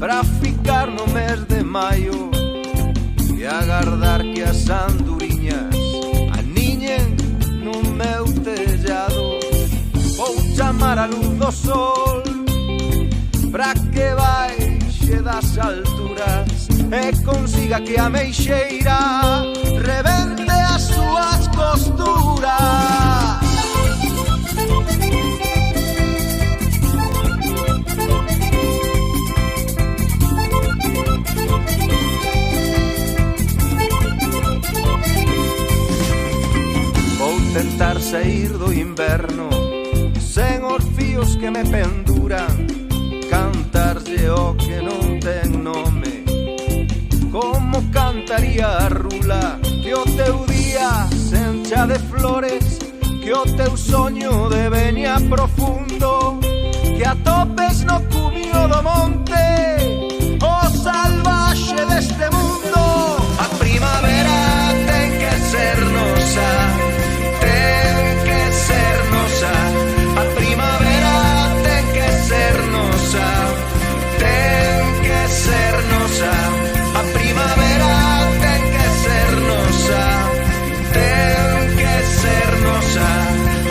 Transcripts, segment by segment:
para ficar no mes de maio e agardar que as anduriñas aniñen no meu tellado. Vou chamar a luz do sol para que baixe das alturas e consiga que a meixeira rebente as súas costuras. Vou tentar sair do inverno sen os fíos que me penduran, cantarlle o que non ten nome, como cantaría a rula, que o teu día se encha de flores, que o teu soño de veña profundo, que atopes no cumio do monte o salvaxe deste mundo. A primavera ten que ser nosa, ten que ser nosa. A primavera ten que ser nosa, ten que ser nosa. A primavera ten que ser nosa, ten que ser nosa.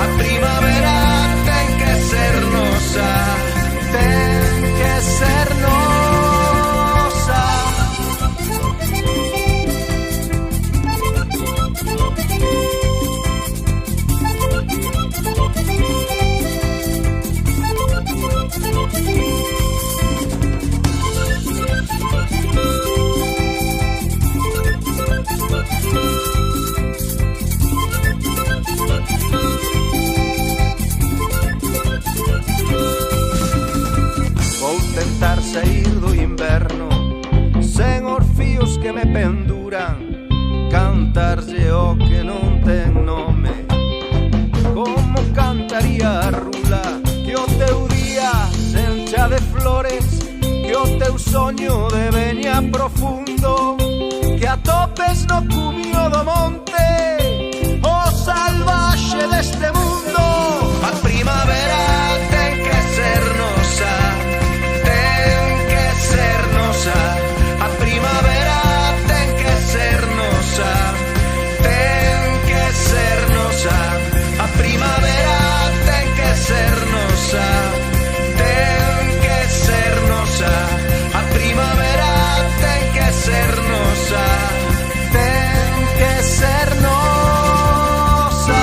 A primavera ten que ser nosa, ten que ser nosa. Vou tentar sair do inverno sen os fíos que me penduran, cantarlle o que non ten nome, como cantaría a rula, que o teu día se encha de flores, que o teu soño de veña profundo, que atopes no cumio do monte o salvaxe deste mundo. A primavera ten que ser nosa, ten que ser nosa. A primavera ten que ser nosa, ten que ser nosa. A primavera ten que ser nosa, ten que ser nosa. A primavera ten que ser nosa, ten que ser nosa.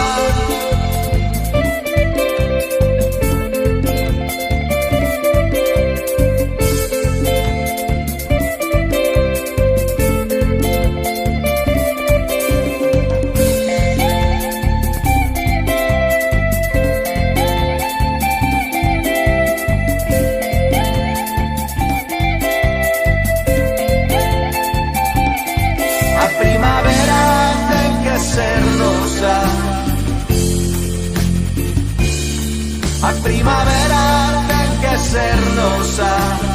A primavera ten que ser nosa, a primavera ten que ser nosa.